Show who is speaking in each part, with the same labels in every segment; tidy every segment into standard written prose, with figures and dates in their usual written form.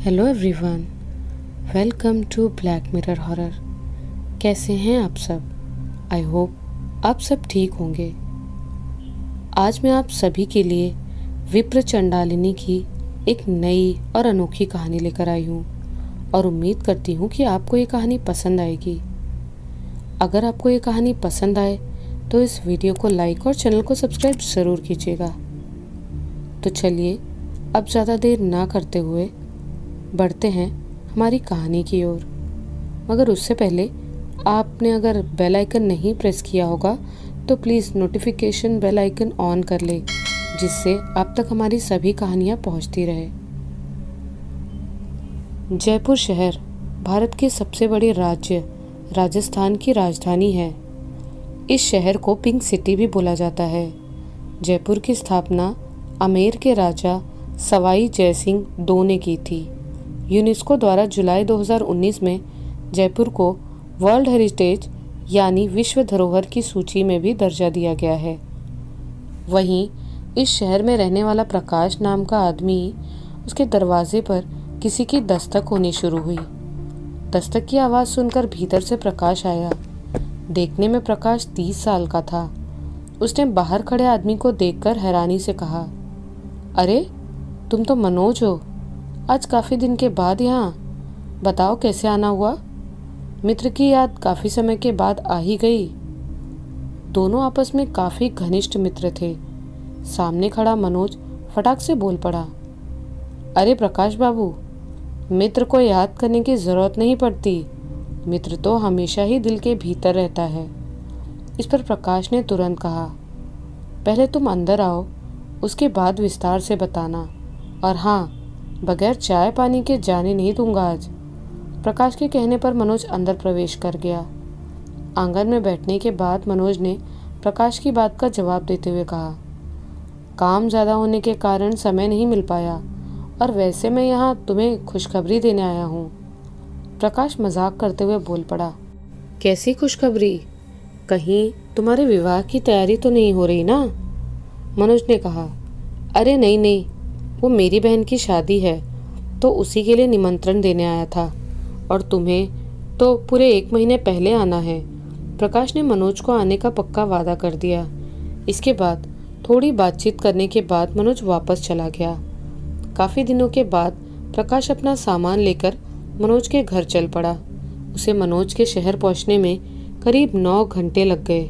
Speaker 1: Hello everyone, welcome to Black Mirror Horror. कैसे हैं आप सब? आई होप आप सब ठीक होंगे। आज मैं आप सभी के लिए विप्र चंडालिनी की एक नई और अनोखी कहानी लेकर आई हूँ और उम्मीद करती हूँ कि आपको ये कहानी पसंद आएगी। अगर आपको ये कहानी पसंद आए तो इस वीडियो को लाइक और चैनल को सब्सक्राइब ज़रूर कीजिएगा। तो चलिए अब ज़्यादा देर ना करते हुए बढ़ते हैं हमारी कहानी की ओर। मगर उससे पहले आपने अगर बेल आइकन नहीं प्रेस किया होगा तो please notification bell icon on कर ले, जिससे आप तक हमारी सभी कहानियाँ पहुँचती रहे। जयपुर शहर भारत के सबसे बड़े राज्य राजस्थान की राजधानी है। इस शहर को पिंक सिटी भी बोला जाता है। जयपुर की स्थापना आमेर के राजा सवाई जयसिंह दो ने की थी। यूनेस्को द्वारा जुलाई 2019 में जयपुर को वर्ल्ड हेरिटेज यानी विश्व धरोहर की सूची में भी दर्जा दिया गया है। वहीं इस शहर में रहने वाला प्रकाश नाम का आदमी, उसके दरवाजे पर किसी की दस्तक होनी शुरू हुई। दस्तक की आवाज़ सुनकर भीतर से प्रकाश आया। देखने में प्रकाश 30 साल का था। उसने बाहर खड़े आदमी को देखकर हैरानी से कहा, अरे तुम तो मनोज हो। आज काफ़ी दिन के बाद यहाँ, बताओ कैसे आना हुआ? मित्र की याद काफ़ी समय के बाद आ ही गई। दोनों आपस में काफ़ी घनिष्ठ मित्र थे। सामने खड़ा मनोज फटाक से बोल पड़ा, अरे प्रकाश बाबू, मित्र को याद करने की ज़रूरत नहीं पड़ती। मित्र तो हमेशा ही दिल के भीतर रहता है। इस पर प्रकाश ने तुरंत कहा, पहले तुम अंदर आओ, उसके बाद विस्तार से बताना। और हाँ, बगैर चाय पानी के जाने नहीं दूंगा आज। प्रकाश के कहने पर मनोज अंदर प्रवेश कर गया। आंगन में बैठने के बाद मनोज ने प्रकाश की बात का जवाब देते हुए कहा, काम ज़्यादा होने के कारण समय नहीं मिल पाया, और वैसे मैं यहाँ तुम्हें खुशखबरी देने आया हूँ। प्रकाश मजाक करते हुए बोल पड़ा, कैसी खुशखबरी? कहीं तुम्हारे विवाह की तैयारी तो नहीं हो रही ना? मनोज ने कहा, अरे नहीं नहीं, वो मेरी बहन की शादी है तो उसी के लिए निमंत्रण देने आया था, और तुम्हें तो पूरे 1 महीने पहले आना है। प्रकाश ने मनोज को आने का पक्का वादा कर दिया। इसके बाद थोड़ी बातचीत करने के बाद मनोज वापस चला गया। काफ़ी दिनों के बाद प्रकाश अपना सामान लेकर मनोज के घर चल पड़ा। उसे मनोज के शहर पहुंचने में करीब 9 घंटे लग गए।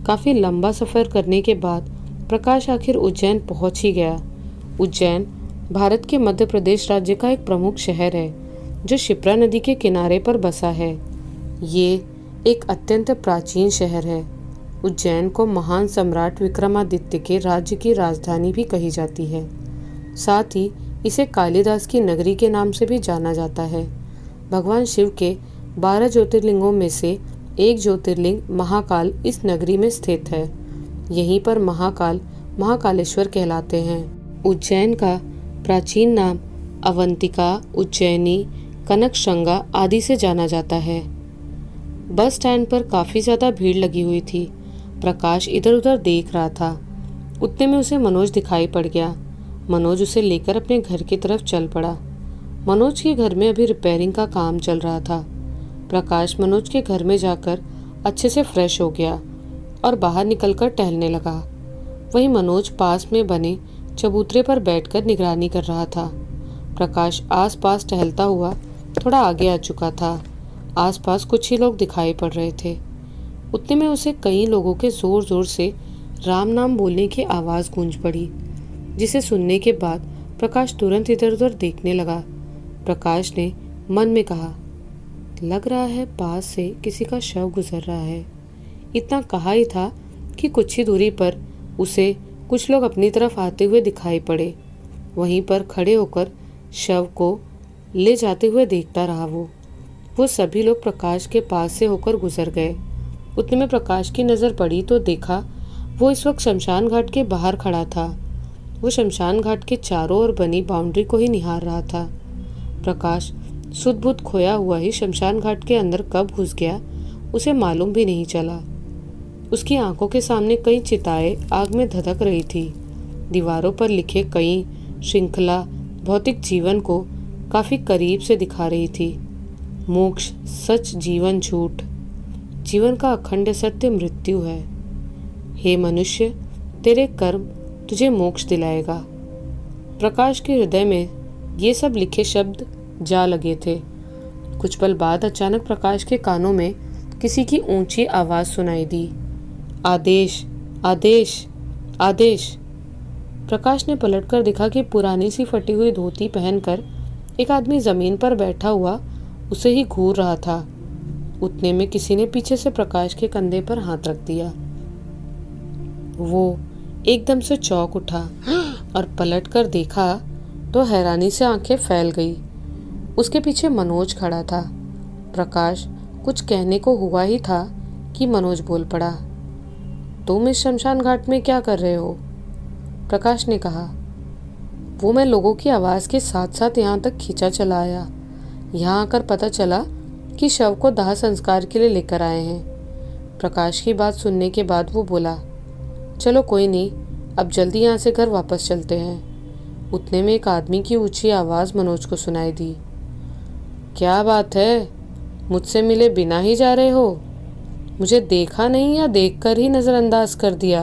Speaker 1: काफ़ी लंबा सफ़र करने के बाद प्रकाश आखिर उज्जैन पहुंच ही गया। उज्जैन भारत के मध्य प्रदेश राज्य का एक प्रमुख शहर है जो शिप्रा नदी के किनारे पर बसा है। ये एक अत्यंत प्राचीन शहर है। उज्जैन को महान सम्राट विक्रमादित्य के राज्य की राजधानी भी कही जाती है। साथ ही इसे कालिदास की नगरी के नाम से भी जाना जाता है। भगवान शिव के 12 ज्योतिर्लिंगों में से एक ज्योतिर्लिंग महाकाल इस नगरी में स्थित है। यहीं पर महाकाल महाकालेश्वर कहलाते हैं। उज्जैन का प्राचीन नाम अवंतिका, उज्जैनी, कनकशंगा आदि से जाना जाता है। बस स्टैंड पर काफ़ी ज़्यादा भीड़ लगी हुई थी। प्रकाश इधर उधर देख रहा था। उतने में उसे मनोज दिखाई पड़ गया। मनोज उसे लेकर अपने घर की तरफ चल पड़ा। मनोज के घर में अभी रिपेयरिंग का काम चल रहा था। प्रकाश मनोज के घर में जाकर अच्छे से फ्रेश हो गया और बाहर निकलकर टहलने लगा। वहीं मनोज पास में बने चबूतरे पर बैठकर निगरानी कर रहा था। प्रकाश आसपास टहलता हुआ थोड़ा आगे आ चुका था। आसपास कुछ ही लोग दिखाई पड़ रहे थे। उतने में उसे कई लोगों के जोर जोर से राम नाम बोलने की आवाज़ गूंज पड़ी, जिसे सुनने के बाद प्रकाश तुरंत इधर उधर देखने लगा। प्रकाश ने मन में कहा, लग रहा है पास से किसी का शव गुजर रहा है। इतना कहा ही था कि कुछ ही दूरी पर उसे कुछ लोग अपनी तरफ आते हुए दिखाई पड़े। वहीं पर खड़े होकर शव को ले जाते हुए देखता रहा। वो सभी लोग प्रकाश के पास से होकर गुजर गए। उतने में प्रकाश की नज़र पड़ी तो देखा वो इस वक्त शमशान घाट के बाहर खड़ा था। वो शमशान घाट के चारों ओर बनी बाउंड्री को ही निहार रहा था। प्रकाश सुध बुध खोया हुआ ही शमशान घाट के अंदर कब घुस गया उसे मालूम भी नहीं चला। उसकी आंखों के सामने कई चिताएं आग में धधक रही थी। दीवारों पर लिखे कई श्रृंखला भौतिक जीवन को काफी करीब से दिखा रही थी। मोक्ष सच, जीवन झूठ, जीवन का अखंड सत्य मृत्यु है। हे मनुष्य, तेरे कर्म तुझे मोक्ष दिलाएगा। प्रकाश के हृदय में ये सब लिखे शब्द जा लगे थे। कुछ पल बाद अचानक प्रकाश के कानों में किसी की ऊंची आवाज सुनाई दी, आदेश, आदेश, आदेश। प्रकाश ने पलटकर देखा कि पुरानी सी फटी हुई धोती पहनकर एक आदमी जमीन पर बैठा हुआ उसे ही घूर रहा था। उतने में किसी ने पीछे से प्रकाश के कंधे पर हाथ रख दिया। वो एकदम से चौंक उठा और पलटकर देखा तो हैरानी से आंखें फैल गई। उसके पीछे मनोज खड़ा था। प्रकाश कुछ कहने को हुआ ही था कि मनोज बोल पड़ा, तुम इस शमशान घाट में क्या कर रहे हो? प्रकाश ने कहा, वो मैं लोगों की आवाज़ के साथ साथ यहाँ तक खींचा चला आया। यहाँ आकर पता चला कि शव को दाह संस्कार के लिए लेकर आए हैं। प्रकाश की बात सुनने के बाद वो बोला, चलो कोई नहीं, अब जल्दी यहाँ से घर वापस चलते हैं। उतने में एक आदमी की ऊंची आवाज़ मनोज को सुनाई दी, क्या बात है, मुझसे मिले बिना ही जा रहे हो? मुझे देखा नहीं या देखकर ही नज़रअंदाज कर दिया?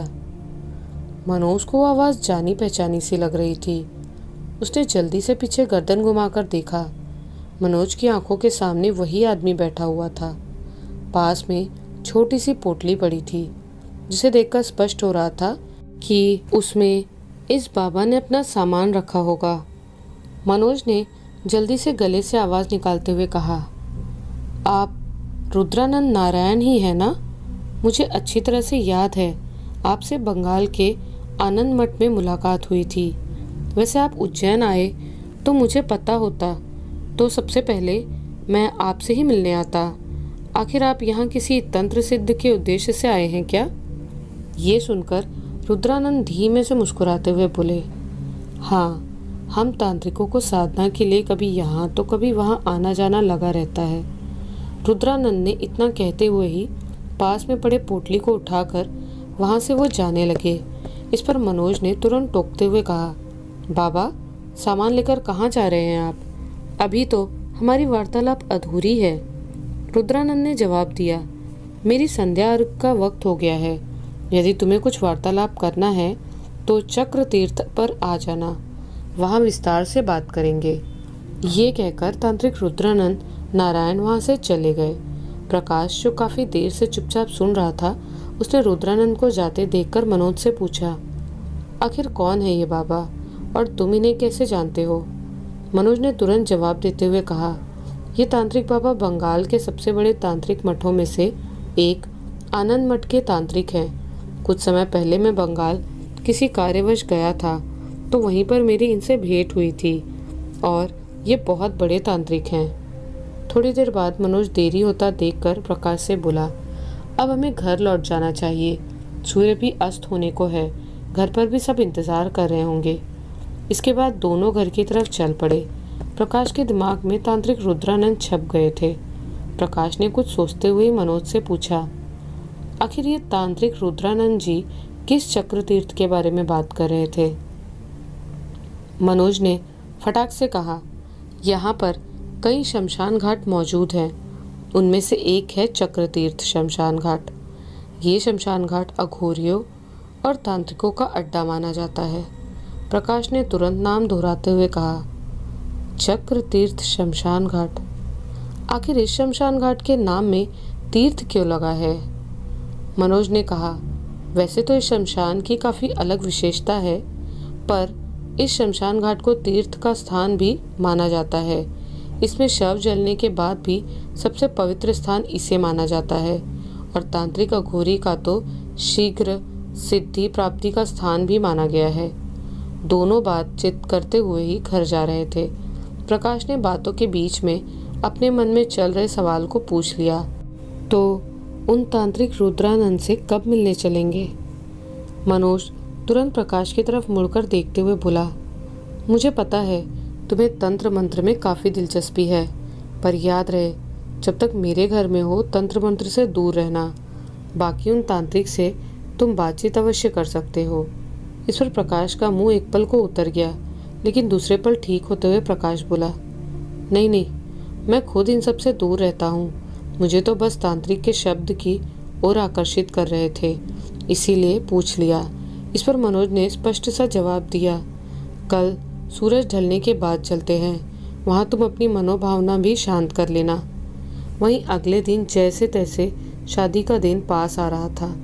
Speaker 1: मनोज को वो आवाज़ जानी पहचानी सी लग रही थी। उसने जल्दी से पीछे गर्दन घुमाकर देखा। मनोज की आंखों के सामने वही आदमी बैठा हुआ था। पास में छोटी सी पोटली पड़ी थी, जिसे देखकर स्पष्ट हो रहा था कि उसमें इस बाबा ने अपना सामान रखा होगा। मनोज ने जल्दी से गले से आवाज़ निकालते हुए कहा, आप रुद्रानंद नारायण ही है ना? मुझे अच्छी तरह से याद है, आपसे बंगाल के आनंद मठ में मुलाकात हुई थी। वैसे आप उज्जैन आए तो मुझे पता होता तो सबसे पहले मैं आपसे ही मिलने आता। आखिर आप यहाँ किसी तंत्र सिद्ध के उद्देश्य से आए हैं क्या? ये सुनकर रुद्रानंद धीमे से मुस्कुराते हुए बोले, हाँ, हम तांत्रिकों को साधना के लिए कभी यहाँ तो कभी वहाँ आना जाना लगा रहता है। रुद्रानंद ने इतना कहते हुए ही पास में पड़े पोटली को उठाकर वहाँ से वो जाने लगे। इस पर मनोज ने तुरंत टोकते हुए कहा, बाबा, सामान लेकर कहाँ जा रहे हैं आप? अभी तो हमारी वार्तालाप अधूरी है। रुद्रानंद ने जवाब दिया, मेरी संध्या अर्घ का वक्त हो गया है। यदि तुम्हें कुछ वार्तालाप करना है तो चक्र तीर्थ पर आ जाना, वहाँ विस्तार से बात करेंगे। ये कहकर तांत्रिक रुद्रानंद नारायण वहाँ से चले गए। प्रकाश, जो काफ़ी देर से चुपचाप सुन रहा था, उसने रुद्रानंद को जाते देखकर मनोज से पूछा, आखिर कौन है ये बाबा और तुम इन्हें कैसे जानते हो? मनोज ने तुरंत जवाब देते हुए कहा, ये तांत्रिक बाबा बंगाल के सबसे बड़े तांत्रिक मठों में से एक आनंद मठ के तांत्रिक हैं। कुछ समय पहले मैं बंगाल किसी कार्यवश गया था तो वहीं पर मेरी इनसे भेंट हुई थी और ये बहुत बड़े तांत्रिक हैं। थोड़ी देर बाद मनोज देरी होता देखकर प्रकाश से बोला, अब हमें घर लौट जाना चाहिए। सूर्य भी अस्त होने को है, घर पर भी सब इंतज़ार कर रहे होंगे। इसके बाद दोनों घर की तरफ चल पड़े। प्रकाश के दिमाग में तांत्रिक रुद्रानंद छप गए थे। प्रकाश ने कुछ सोचते हुए मनोज से पूछा, आखिर ये तांत्रिक रुद्रानंद जी किस चक्र तीर्थ के बारे में बात कर रहे थे? मनोज ने फटाक से कहा, यहाँ पर कई शमशान घाट मौजूद हैं। उनमें से एक है चक्र तीर्थ शमशान घाट। ये शमशान घाट अघोरियों और तांत्रिकों का अड्डा माना जाता है। प्रकाश ने तुरंत नाम दोहराते हुए कहा, चक्र तीर्थ शमशान घाट। आखिर इस शमशान घाट के नाम में तीर्थ क्यों लगा है? मनोज ने कहा, वैसे तो इस शमशान की काफ़ी अलग विशेषता है, पर इस शमशान घाट को तीर्थ का स्थान भी माना जाता है। इसमें शव जलने के बाद भी सबसे पवित्र स्थान इसे माना जाता है और तांत्रिक अघोरी का तो शीघ्र सिद्धि प्राप्ति का स्थान भी माना गया है। दोनों बातचीत करते हुए ही घर जा रहे थे। प्रकाश ने बातों के बीच में अपने मन में चल रहे सवाल को पूछ लिया, तो उन तांत्रिक रुद्रानंद से कब मिलने चलेंगे? मनोज तुरंत प्रकाश की तरफ मुड़कर देखते हुए बोला, मुझे पता है तुम्हें तंत्र मंत्र में काफ़ी दिलचस्पी है, पर याद रहे जब तक मेरे घर में हो तंत्र मंत्र से दूर रहना। बाकी उन तांत्रिक से तुम बातचीत अवश्य कर सकते हो। इस पर प्रकाश का मुंह एक पल को उतर गया, लेकिन दूसरे पल ठीक होते हुए प्रकाश बोला, नहीं नहीं, मैं खुद इन सब से दूर रहता हूँ। मुझे तो बस तांत्रिक के शब्द की ओर आकर्षित कर रहे थे, इसीलिए पूछ लिया। इस पर मनोज ने स्पष्ट सा जवाब दिया, कल सूरज ढलने के बाद चलते हैं, वहाँ तुम अपनी मनोभावना भी शांत कर लेना। वहीं अगले दिन जैसे तैसे शादी का दिन पास आ रहा था।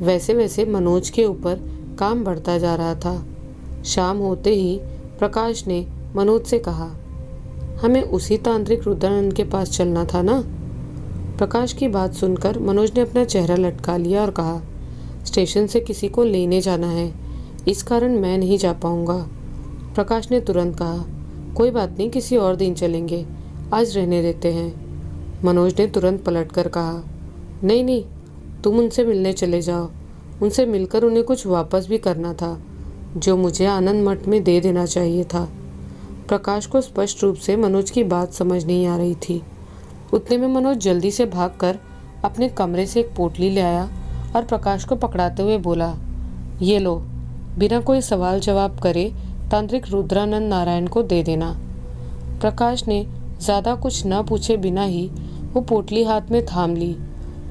Speaker 1: वैसे वैसे मनोज के ऊपर काम बढ़ता जा रहा था। शाम होते ही प्रकाश ने मनोज से कहा, हमें उसी तांत्रिक रुद्रानंद के पास चलना था ना। प्रकाश की बात सुनकर मनोज ने अपना चेहरा लटका लिया और कहा, स्टेशन से किसी को लेने जाना है, इस कारण मैं नहीं जा पाऊंगा। प्रकाश ने तुरंत कहा, कोई बात नहीं, किसी और दिन चलेंगे, आज रहने देते हैं। मनोज ने तुरंत पलटकर कहा, नहीं नहीं, तुम उनसे मिलने चले जाओ। उनसे मिलकर उन्हें कुछ वापस भी करना था, जो मुझे आनंद मठ में दे देना चाहिए था। प्रकाश को स्पष्ट रूप से मनोज की बात समझ नहीं आ रही थी। उतने में मनोज जल्दी से भागकर अपने कमरे से एक पोटली ले आया और प्रकाश को पकड़ाते हुए बोला, ये लो, बिना कोई सवाल जवाब करे तांत्रिक रुद्रानंद नारायण को दे देना। प्रकाश ने ज़्यादा कुछ न पूछे बिना ही वो पोटली हाथ में थाम ली।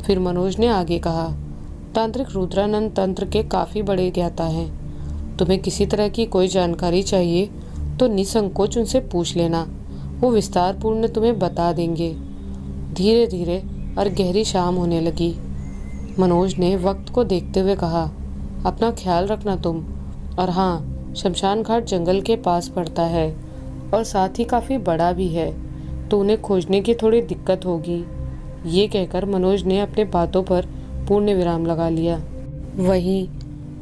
Speaker 1: फिर मनोज ने आगे कहा, तांत्रिक रुद्रानंद तंत्र के काफ़ी बड़े ज्ञाता हैं। तुम्हें किसी तरह की कोई जानकारी चाहिए तो निसंकोच उनसे पूछ लेना, वो विस्तारपूर्ण तुम्हें बता देंगे। धीरे धीरे और गहरी शाम होने लगी। मनोज ने वक्त को देखते हुए कहा, अपना ख्याल रखना तुम। और हाँ, शमशान घाट जंगल के पास पड़ता है और साथ ही काफ़ी बड़ा भी है, तो उन्हें खोजने की थोड़ी दिक्कत होगी। ये कहकर मनोज ने अपने बातों पर पूर्ण विराम लगा लिया। वहीं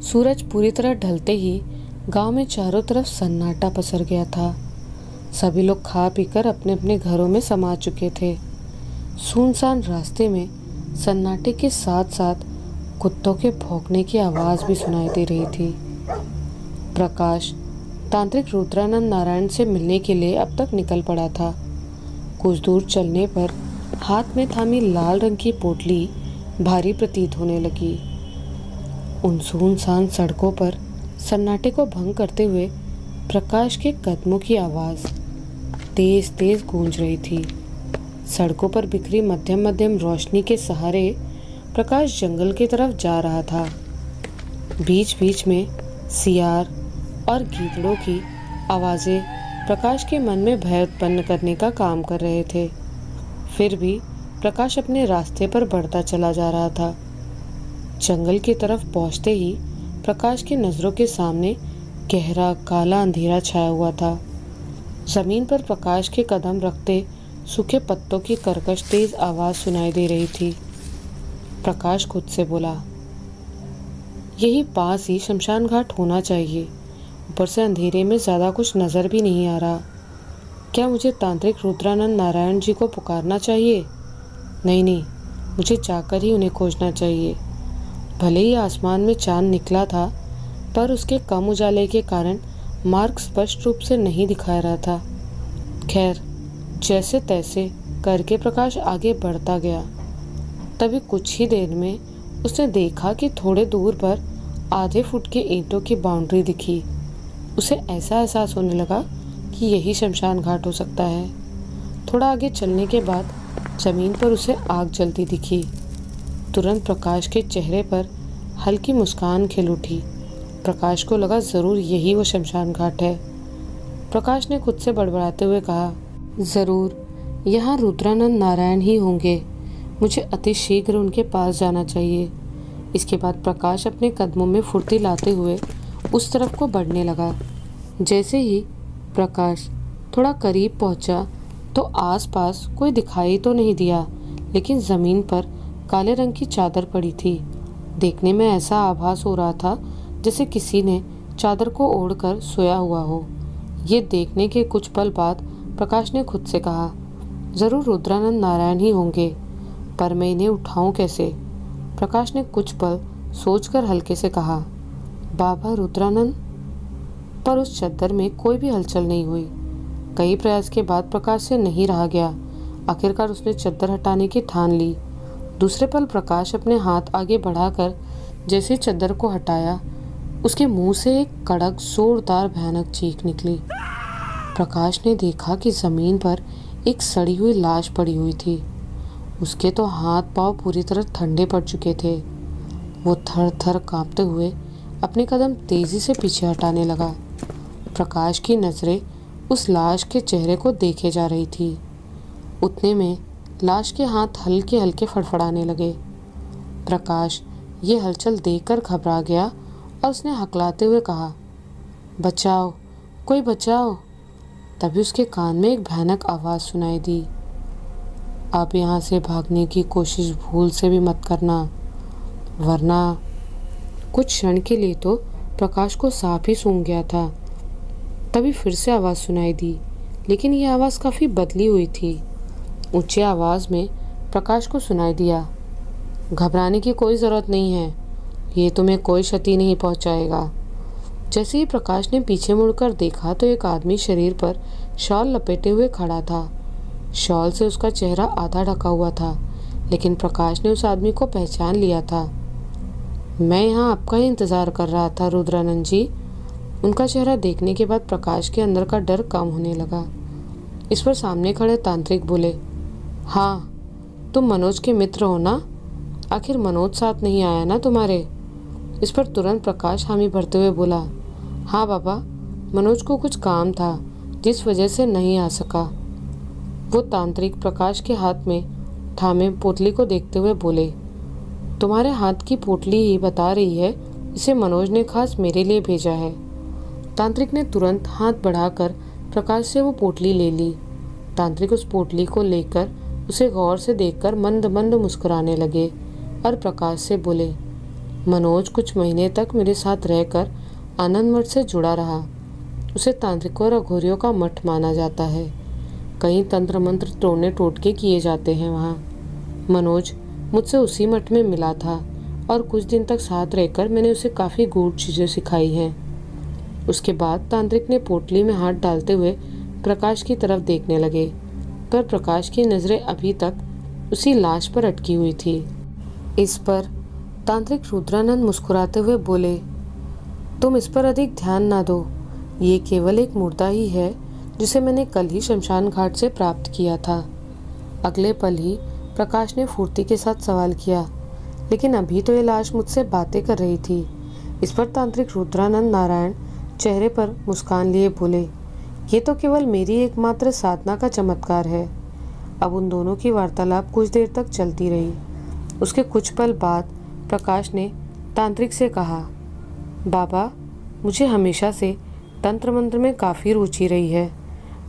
Speaker 1: सूरज पूरी तरह ढलते ही गांव में चारों तरफ सन्नाटा पसर गया था। सभी लोग खा पीकर अपने अपने घरों में समा चुके थे। सुनसान रास्ते में सन्नाटे के साथ साथ कुत्तों के भौंकने की आवाज़ भी सुनाई दे रही थी। प्रकाश तांत्रिक रुद्रानंद नारायण से मिलने के लिए अब तक निकल पड़ा था। कुछ दूर चलने पर हाथ में थामी लाल रंग की पोटली भारी प्रतीत होने लगी। उन सुनसान सड़कों पर सन्नाटे को भंग करते हुए प्रकाश के कदमों की आवाज़ तेज तेज गूंज रही थी। सड़कों पर बिखरी मध्यम मध्यम रोशनी के सहारे प्रकाश जंगल की तरफ जा रहा था। बीच बीच में सियार और गीदड़ों की आवाज़ें प्रकाश के मन में भय उत्पन्न करने का काम कर रहे थे। फिर भी प्रकाश अपने रास्ते पर बढ़ता चला जा रहा था। जंगल की तरफ पहुंचते ही प्रकाश की नज़रों के सामने गहरा काला अंधेरा छाया हुआ था। ज़मीन पर प्रकाश के कदम रखते सूखे पत्तों की कर्कश तेज आवाज़ सुनाई दे रही थी। प्रकाश खुद से बोला, यही पास ही शमशान घाट होना चाहिए। ऊपर से अंधेरे में ज़्यादा कुछ नज़र भी नहीं आ रहा। क्या मुझे तांत्रिक रुद्रानंद नारायण जी को पुकारना चाहिए? नहीं नहीं, मुझे जाकर ही उन्हें खोजना चाहिए। भले ही आसमान में चांद निकला था, पर उसके कम उजाले के कारण मार्ग स्पष्ट रूप से नहीं दिखा रहा था। खैर, जैसे तैसे करके प्रकाश आगे बढ़ता गया। तभी कुछ ही देर में उसने देखा कि थोड़े दूर पर आधे फुट के ईंटों की बाउंड्री दिखी। उसे ऐसा एहसास होने लगा कि यही शमशान घाट हो सकता है। थोड़ा आगे चलने के बाद ज़मीन पर उसे आग जलती दिखी। तुरंत प्रकाश के चेहरे पर हल्की मुस्कान खिल उठी। प्रकाश को लगा ज़रूर यही वो शमशान घाट है। प्रकाश ने खुद से बड़बड़ाते हुए कहा, ज़रूर यहाँ रुद्रानंद नारायण ही होंगे। मुझे अति शीघ्र उनके पास जाना चाहिए। इसके बाद प्रकाश अपने कदमों में फुर्ती लाते हुए उस तरफ को बढ़ने लगा। जैसे ही प्रकाश थोड़ा करीब पहुंचा तो आसपास कोई दिखाई तो नहीं दिया, लेकिन ज़मीन पर काले रंग की चादर पड़ी थी। देखने में ऐसा आभास हो रहा था जैसे किसी ने चादर को ओढ़कर सोया हुआ हो। ये देखने के कुछ पल बाद प्रकाश ने खुद से कहा, ज़रूर रुद्रानंद नारायण ही होंगे, पर मैं इन्हें उठाऊं कैसे? प्रकाश ने कुछ पल सोचकर हल्के से कहा, बाबा रुद्रानंद। पर उस चद्दर में कोई भी हलचल नहीं हुई। कई प्रयास के बाद प्रकाश से नहीं रहा गया। आखिरकार उसने चद्दर हटाने की ठान ली। दूसरे पल प्रकाश अपने हाथ आगे बढ़ाकर जैसे चद्दर को हटाया, उसके मुंह से एक कड़क जोरदार भयानक चीख निकली। प्रकाश ने देखा कि जमीन पर एक सड़ी हुई लाश पड़ी हुई थी। उसके तो हाथ पांव पूरी तरह ठंडे पड़ चुके थे। वो थर थर कांपते हुए अपने कदम तेजी से पीछे हटाने लगा। प्रकाश की नजरें उस लाश के चेहरे को देखे जा रही थी। उतने में लाश के हाथ हल्के हल्के फड़फड़ाने लगे। प्रकाश ये हलचल देखकर घबरा गया और उसने हकलाते हुए कहा, बचाओ, कोई बचाओ। तभी उसके कान में एक भयानक आवाज़ सुनाई दी, आप यहाँ से भागने की कोशिश भूल से भी मत करना, वरना। कुछ क्षण के लिए तो प्रकाश को सांप ही सूंघ गया था। तभी फिर से आवाज़ सुनाई दी, लेकिन यह आवाज़ काफ़ी बदली हुई थी। ऊंची आवाज़ में प्रकाश को सुनाई दिया, घबराने की कोई ज़रूरत नहीं है, ये तुम्हें कोई क्षति नहीं पहुंचाएगा। जैसे ही प्रकाश ने पीछे मुड़कर देखा तो एक आदमी शरीर पर शॉल लपेटे हुए खड़ा था। शॉल से उसका चेहरा आधा ढका हुआ था, लेकिन प्रकाश ने उस आदमी को पहचान लिया था। मैं यहाँ आपका ही इंतज़ार कर रहा था रुद्रानंद जी। उनका चेहरा देखने के बाद प्रकाश के अंदर का डर कम होने लगा। इस पर सामने खड़े तांत्रिक बोले, हाँ, तुम मनोज के मित्र हो ना? आखिर मनोज साथ नहीं आया ना तुम्हारे? इस पर तुरंत प्रकाश हामी भरते हुए बोला, हाँ बाबा, मनोज को कुछ काम था जिस वजह से नहीं आ सका। वो तांत्रिक प्रकाश के हाथ में थामे पोटली को देखते हुए बोले, तुम्हारे हाथ की पोटली ही बता रही है, इसे मनोज ने खास मेरे लिए भेजा है। तांत्रिक ने तुरंत हाथ बढ़ाकर प्रकाश से वो पोटली ले ली। तांत्रिक उस पोटली को लेकर उसे गौर से देखकर मंद मंद मुस्कुराने लगे और प्रकाश से बोले, मनोज कुछ महीने तक मेरे साथ रहकर आनंद मठ से जुड़ा रहा। उसे तांत्रिकों और अघोरियों का मठ माना जाता है। कई तंत्र मंत्र टोने टोटके किए जाते हैं वहाँ। मनोज मुझसे उसी मठ में मिला था और कुछ दिन तक साथ रहकर मैंने उसे काफ़ी गूढ़ चीज़ें सिखाई हैं। उसके बाद तांत्रिक ने पोटली में हाथ डालते हुए प्रकाश की तरफ देखने लगे, पर प्रकाश की नज़रें अभी तक उसी लाश पर अटकी हुई थी। इस पर तांत्रिक रुद्रानंद मुस्कुराते हुए बोले, तुम इस पर अधिक ध्यान ना दो, ये केवल एक मुर्दा ही है जिसे मैंने कल ही शमशान घाट से प्राप्त किया था। अगले पल ही प्रकाश ने फुर्ती के साथ सवाल किया, लेकिन अभी तो ये लाश मुझसे बातें कर रही थी। इस पर तांत्रिक रुद्रानंद नारायण चेहरे पर मुस्कान लिए बोले, ये तो केवल मेरी एकमात्र साधना का चमत्कार है। अब उन दोनों की वार्तालाप कुछ देर तक चलती रही। उसके कुछ पल बाद प्रकाश ने तांत्रिक से कहा, बाबा, मुझे हमेशा से तंत्र मंत्र में काफ़ी रुचि रही है।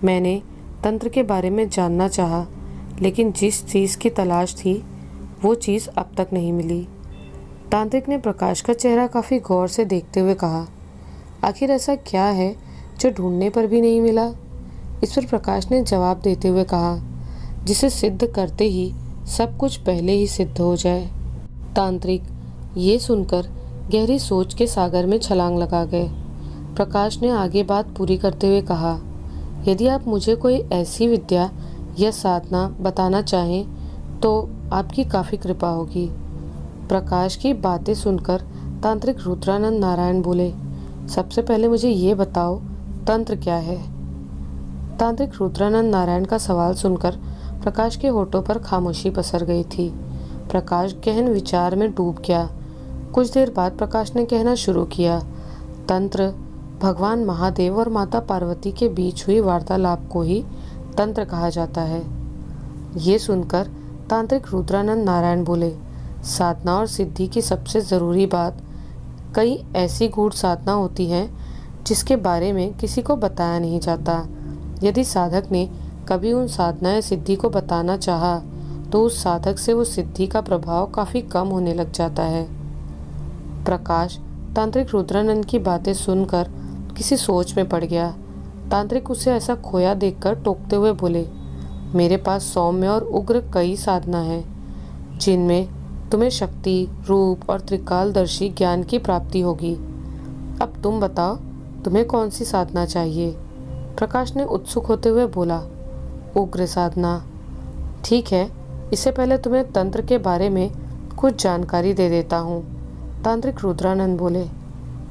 Speaker 1: मैंने तंत्र के बारे में जानना चाहा, लेकिन जिस चीज़ की तलाश थी वो चीज़ अब तक नहीं मिली। तांत्रिक ने प्रकाश का चेहरा काफ़ी गौर से देखते हुए कहा, आखिर ऐसा क्या है जो ढूंढने पर भी नहीं मिला? इस पर प्रकाश ने जवाब देते हुए कहा, जिसे सिद्ध करते ही सब कुछ पहले ही सिद्ध हो जाए। तांत्रिक ये सुनकर गहरी सोच के सागर में छलांग लगा गए। प्रकाश ने आगे बात पूरी करते हुए कहा, यदि आप मुझे कोई ऐसी विद्या या साधना बताना चाहें तो आपकी काफ़ी कृपा होगी। प्रकाश की बातें सुनकर तांत्रिक रुद्रानंद नारायण बोले, सबसे पहले मुझे ये बताओ, तंत्र क्या है? तांत्रिक रुद्रानंद नारायण का सवाल सुनकर प्रकाश के होठों पर खामोशी पसर गई थी। प्रकाश गहन विचार में डूब गया। कुछ देर बाद प्रकाश ने कहना शुरू किया, तंत्र भगवान महादेव और माता पार्वती के बीच हुई वार्तालाप को ही तंत्र कहा जाता है। ये सुनकर तांत्रिक रुद्रानंद नारायण बोले, साधना और सिद्धि की सबसे ज़रूरी बात, कई ऐसी गूढ़ साधना होती हैं जिसके बारे में किसी को बताया नहीं जाता। यदि साधक ने कभी उन साधना या सिद्धि को बताना चाहा तो उस साधक से वो सिद्धि का प्रभाव काफ़ी कम होने लग जाता है। प्रकाश तांत्रिक रुद्रानंद की बातें सुनकर किसी सोच में पड़ गया। तांत्रिक उसे ऐसा खोया देखकर टोकते हुए बोले, मेरे पास सौम्य और उग्र कई साधना है जिनमें तुम्हें शक्ति, रूप और त्रिकालदर्शी ज्ञान की प्राप्ति होगी। अब तुम बताओ, तुम्हें कौन सी साधना चाहिए? प्रकाश ने उत्सुक होते हुए बोला, उग्र साधना। ठीक है, इससे पहले तुम्हें तंत्र के बारे में कुछ जानकारी दे देता हूँ, तांत्रिक रुद्रानंद बोले।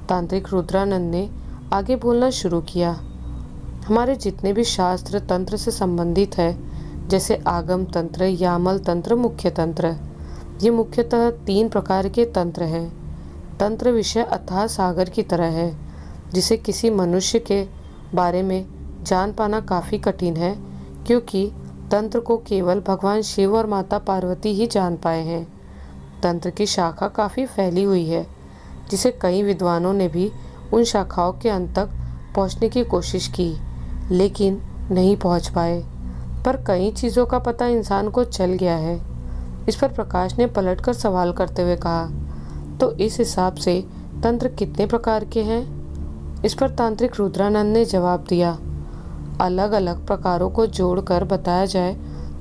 Speaker 1: तांत्रिक रुद्रानंद ने आगे बोलना शुरू किया, हमारे जितने भी शास्त्र तंत्र से संबंधित है, जैसे आगम तंत्र, यामल तंत्र, मुख्य तंत्र, ये मुख्यतः 3 प्रकार के तंत्र हैं। तंत्र विषय अथाह सागर की तरह है, जिसे किसी मनुष्य के बारे में जान पाना काफ़ी कठिन है, क्योंकि तंत्र को केवल भगवान शिव और माता पार्वती ही जान पाए हैं। तंत्र की शाखा काफ़ी फैली हुई है, जिसे कई विद्वानों ने भी उन शाखाओं के अंत तक पहुंचने की कोशिश की, लेकिन नहीं पहुंच पाए। पर कई चीज़ों का पता इंसान को चल गया है। इस पर प्रकाश ने पलटकर सवाल करते हुए कहा, तो इस हिसाब से तंत्र कितने प्रकार के हैं? इस पर तांत्रिक रुद्रानंद ने जवाब दिया, अलग अलग प्रकारों को जोड़कर बताया जाए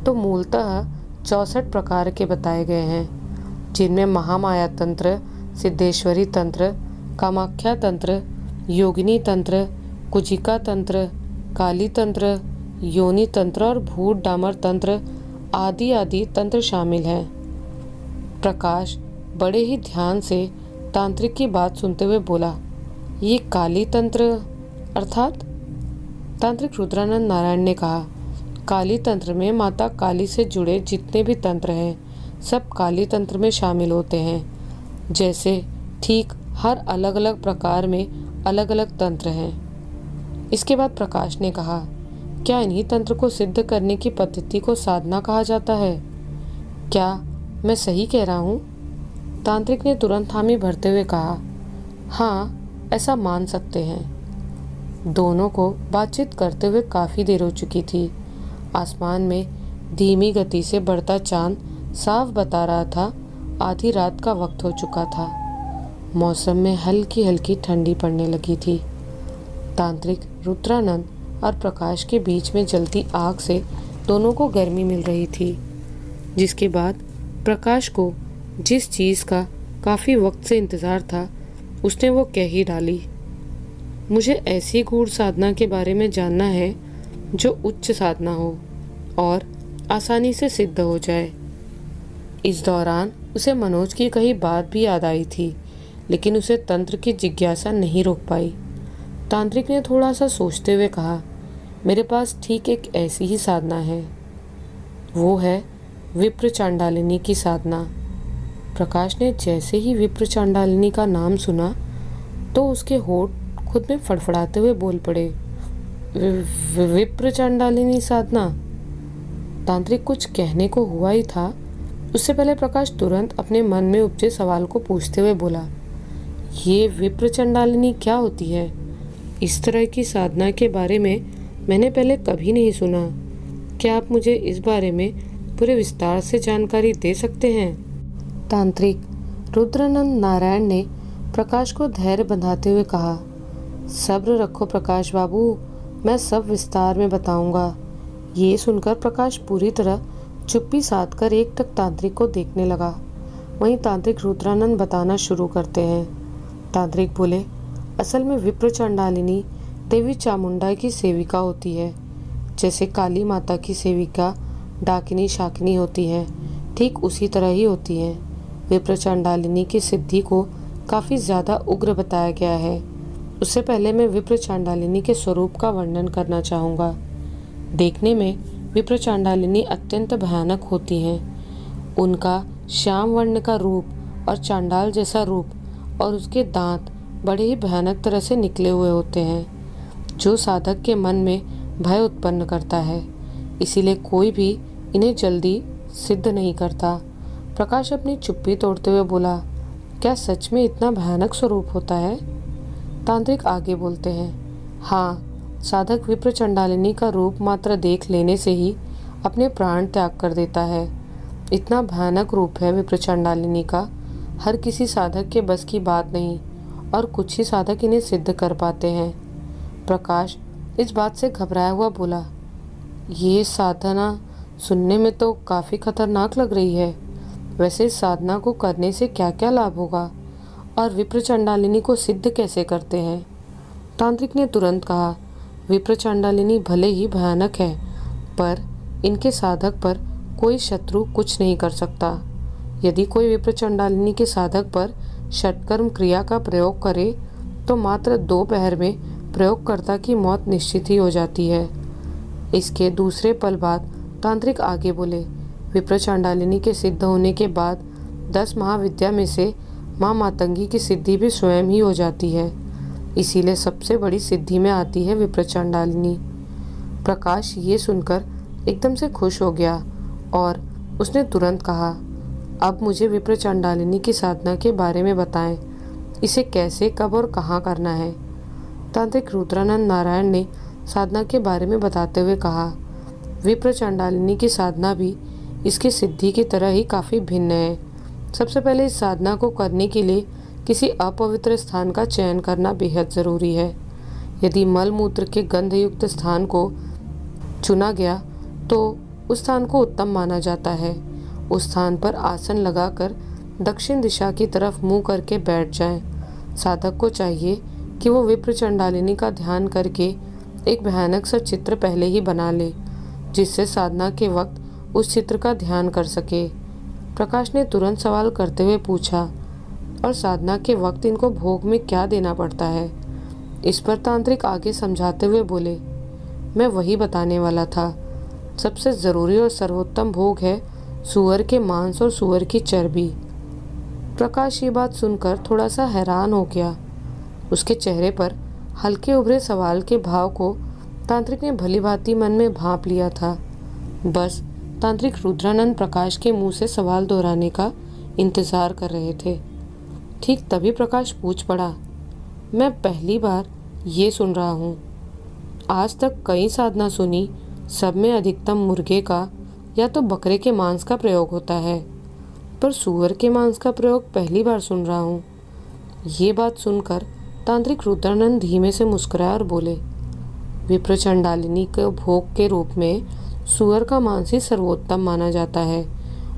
Speaker 1: तो मूलतः 64 प्रकार के बताए गए हैं, जिनमें महामाया तंत्र, सिद्धेश्वरी तंत्र, कामाख्या तंत्र, योगिनी तंत्र, कुजिका तंत्र, काली तंत्र, योनि तंत्र और भूत डामर तंत्र आदि आदि तंत्र शामिल हैं। प्रकाश बड़े ही ध्यान से तांत्रिक की बात सुनते हुए बोला, ये काली तंत्र अर्थात? तांत्रिक रुद्रानंद नारायण ने कहा, काली तंत्र में माता काली से जुड़े जितने भी तंत्र हैं, सब काली तंत्र में शामिल होते हैं। जैसे ठीक हर अलग अलग प्रकार में अलग अलग तंत्र हैं। इसके बाद प्रकाश ने कहा, क्या इन्हीं तंत्र को सिद्ध करने की पद्धति को साधना कहा जाता है? क्या मैं सही कह रहा हूँ? तांत्रिक ने तुरंत हामी भरते हुए कहा, हाँ, ऐसा मान सकते हैं। दोनों को बातचीत करते हुए काफ़ी देर हो चुकी थी। आसमान में धीमी गति से बढ़ता चांद साफ बता रहा था आधी रात का वक्त हो चुका था। मौसम में हल्की हल्की ठंडी पड़ने लगी थी। तांत्रिक रुद्रानंद और प्रकाश के बीच में जलती आग से दोनों को गर्मी मिल रही थी, जिसके बाद प्रकाश को जिस चीज़ का काफ़ी वक्त से इंतज़ार था उसने वो कह ही डाली, मुझे ऐसी गूढ़ साधना के बारे में जानना है जो उच्च साधना हो और आसानी से सिद्ध हो जाए। इस दौरान उसे मनोज की कही बात भी याद आई थी, लेकिन उसे तंत्र की जिज्ञासा नहीं रोक पाई। तांत्रिक ने थोड़ा सा सोचते हुए कहा, मेरे पास ठीक एक ऐसी ही साधना है, वो है विप्र चांडालिनी की साधना। प्रकाश ने जैसे ही विप्र चांडालिनी का नाम सुना तो उसके होठ खुद में फड़फड़ाते हुए बोल पड़े, विप्र चांडालिनी साधना? तांत्रिक कुछ कहने को हुआ ही था, उससे पहले प्रकाश तुरंत अपने मन में उपजे सवाल को पूछते हुए बोला, ये विप्र चांडालिनी क्या होती है? इस तरह की साधना के बारे में मैंने पहले कभी नहीं सुना। क्या आप मुझे इस बारे में पूरे विस्तार से जानकारी दे सकते हैं? तांत्रिक रुद्रानंद नारायण ने प्रकाश को धैर्य बंधाते हुए कहा, सब्र रखो प्रकाश बाबू, मैं सब विस्तार में बताऊंगा। ये सुनकर प्रकाश पूरी तरह चुप्पी साध कर एकटक तांत्रिक को देखने लगा। वहीं तांत्रिक रुद्रानंद बताना शुरू करते हैं। तांत्रिक बोले, असल में विप्र चांडालिनी देवी चामुंडा की सेविका होती है। जैसे काली माता की सेविका डाकिनी शाकिनी होती है, ठीक उसी तरह ही होती है। विप्र चांडालिनी की सिद्धि को काफ़ी ज़्यादा उग्र बताया गया है। उससे पहले मैं विप्र चांडालिनी के स्वरूप का वर्णन करना चाहूँगा। देखने में विप्र चांडालिनी अत्यंत भयानक होती हैं। उनका श्याम वर्ण का रूप और चांडाल जैसा रूप और उसके दांत बड़े ही भयानक तरह से निकले हुए होते हैं, जो साधक के मन में भय उत्पन्न करता है। इसीलिए कोई भी इन्हें जल्दी सिद्ध नहीं करता। प्रकाश अपनी चुप्पी तोड़ते हुए बोला, क्या सच में इतना भयानक स्वरूप होता है? तांत्रिक आगे बोलते हैं, हाँ, साधक विप्र चांडालिनी का रूप मात्र देख लेने से ही अपने प्राण त्याग कर देता है। इतना भयानक रूप है विप्र चांडालिनी का, हर किसी साधक के बस की बात नहीं और कुछ ही साधक इन्हें सिद्ध कर पाते हैं। प्रकाश इस बात से घबराया हुआ बोला, ये साधना सुनने में तो काफ़ी खतरनाक लग रही है। वैसे इस साधना को करने से क्या क्या लाभ होगा और विप्र चांडालिनी को सिद्ध कैसे करते हैं? तांत्रिक ने तुरंत कहा, विप्र चांडालिनी भले ही भयानक है, पर इनके साधक पर कोई शत्रु कुछ नहीं कर सकता। यदि कोई विप्र चांडालिनी के साधक पर षटकर्म क्रिया का प्रयोग करे तो मात्र 2 पहर में प्रयोगकर्ता की मौत निश्चित ही हो जाती है। इसके दूसरे पल बाद तांत्रिक आगे बोले, विप्र चांडालिनी के सिद्ध होने के बाद 10 महाविद्या में से माँ मातंगी की सिद्धि भी स्वयं ही हो जाती है। इसीलिए सबसे बड़ी सिद्धि में आती है विप्र चांडालिनी। प्रकाश ये सुनकर एकदम से खुश हो गया और उसने तुरंत कहा, अब मुझे विप्र चांडालिनी की साधना के बारे में बताएं। इसे कैसे, कब और कहाँ करना है। तांत्रिक रुद्रानंद नारायण ने साधना के बारे में बताते हुए कहा, विप्र चांडालिनी की साधना भी इसकी सिद्धि की तरह ही काफ़ी भिन्न है। सबसे पहले इस साधना को करने के लिए किसी अपवित्र स्थान का चयन करना बेहद ज़रूरी है। यदि मल मूत्र के गंधयुक्त स्थान को चुना गया तो उस स्थान को उत्तम माना जाता है। उस स्थान पर आसन लगाकर दक्षिण दिशा की तरफ मुंह करके बैठ जाएं। साधक को चाहिए कि वो विप्र चांडालिनी का ध्यान करके एक भयानक सा चित्र पहले ही बना ले, जिससे साधना के वक्त उस चित्र का ध्यान कर सके। प्रकाश ने तुरंत सवाल करते हुए पूछा, और साधना के वक्त इनको भोग में क्या देना पड़ता है? इस पर तांत्रिक आगे समझाते हुए बोले, मैं वही बताने वाला था। सबसे ज़रूरी और सर्वोत्तम भोग है सूअर के मांस और सूअर की चर्बी। प्रकाश ये बात सुनकर थोड़ा सा हैरान हो गया। उसके चेहरे पर हल्के उभरे सवाल के भाव को तांत्रिक ने भली भांति मन में भांप लिया था। बस तांत्रिक रुद्रानंद प्रकाश के मुंह से सवाल दोहराने का इंतजार कर रहे थे। ठीक तभी प्रकाश पूछ पड़ा, मैं पहली बार ये सुन रहा हूँ। आज तक कई साधना सुनी, सब में अधिकतम मुर्गे का या तो बकरे के मांस का प्रयोग होता है, पर सूअर के मांस का प्रयोग पहली बार सुन रहा हूँ। ये बात सुनकर तांत्रिक रुद्रानंद धीमे से मुस्कुराए और बोले, विप्र चांडालिनी के भोग के रूप में सूअर का मांस ही सर्वोत्तम माना जाता है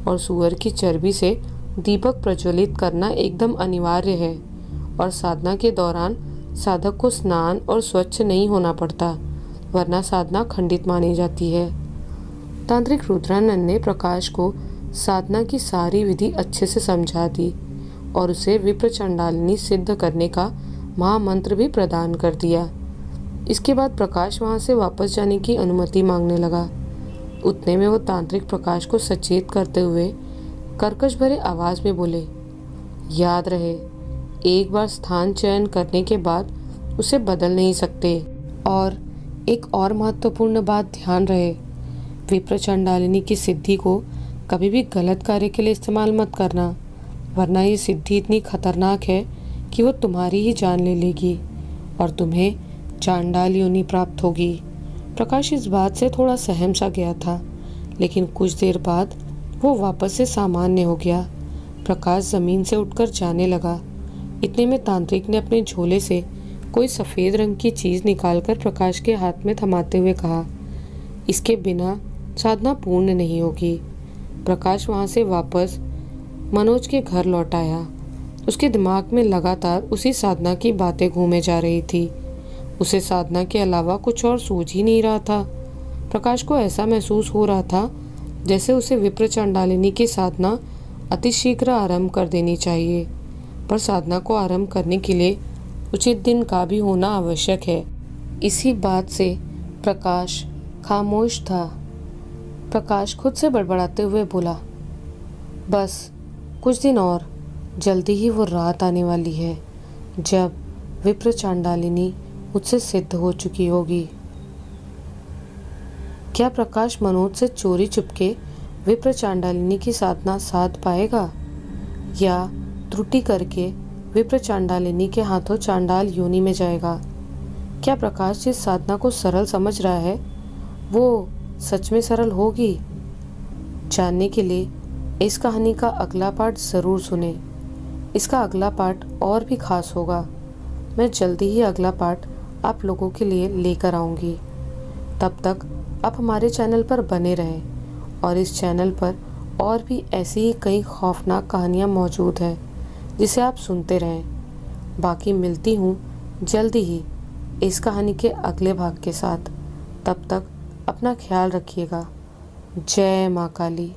Speaker 1: और सूअर की चर्बी से दीपक प्रज्वलित करना एकदम अनिवार्य है। और साधना के दौरान साधक को स्नान और स्वच्छ नहीं होना पड़ता, वरना साधना खंडित मानी जाती है। तांत्रिक रुद्रानंद ने प्रकाश को साधना की सारी विधि अच्छे से समझा दी और उसे विप्र चांडालिनी सिद्ध करने का महामंत्र भी प्रदान कर दिया। इसके बाद प्रकाश वहां से वापस जाने की अनुमति मांगने लगा। उतने में वो तांत्रिक प्रकाश को सचेत करते हुए कर्कश भरे आवाज में बोले, याद रहे, एक बार स्थान चयन करने के बाद उसे बदल नहीं सकते। और एक और महत्वपूर्ण बात ध्यान रहे, विप्र चांडालिनी की सिद्धि को कभी भी गलत कार्य के लिए इस्तेमाल मत करना, वरना ये सिद्धि इतनी खतरनाक है कि वो तुम्हारी ही जान ले लेगी और तुम्हें चांडाल योनि प्राप्त होगी। प्रकाश इस बात से थोड़ा सहम सा गया था, लेकिन कुछ देर बाद वो वापस से सामान्य हो गया। प्रकाश जमीन से उठकर जाने लगा। इतने में तांत्रिक ने अपने झोले से कोई सफ़ेद रंग की चीज़ निकालकर प्रकाश के हाथ में थमाते हुए कहा, इसके बिना साधना पूर्ण नहीं होगी। प्रकाश वहाँ से वापस मनोज के घर लौट आया। उसके दिमाग में लगातार उसी साधना की बातें घूमे जा रही थी। उसे साधना के अलावा कुछ और सूझ ही नहीं रहा था। प्रकाश को ऐसा महसूस हो रहा था जैसे उसे विप्र चांडालिनी की साधना अतिशीघ्र आरंभ कर देनी चाहिए, पर साधना को आरंभ करने के लिए उचित दिन का भी होना आवश्यक है। इसी बात से प्रकाश खामोश था। प्रकाश खुद से बड़बड़ाते हुए बोला, बस कुछ दिन और, जल्दी ही वो रात आने वाली है जब विप्र चांडालिनी मुझसे सिद्ध हो चुकी होगी। क्या प्रकाश मनोज से चोरी चुपके विप्र चांडालिनी की साधना साध पाएगा या त्रुटि करके विप्र चांडालिनी के हाथों चांडाल योनि में जाएगा? क्या प्रकाश जिस साधना को सरल समझ रहा है वो सच में सरल होगी? जानने के लिए इस कहानी का अगला पार्ट ज़रूर सुने। इसका अगला पार्ट और भी खास होगा। मैं जल्दी ही अगला पार्ट आप लोगों के लिए लेकर आऊँगी। तब तक आप हमारे चैनल पर बने रहें और इस चैनल पर और भी ऐसी ही कई खौफनाक कहानियाँ मौजूद हैं जिसे आप सुनते रहें। बाकी मिलती हूँ जल्दी ही इस कहानी के अगले भाग के साथ। तब तक अपना ख्याल रखिएगा। जय माँ काली।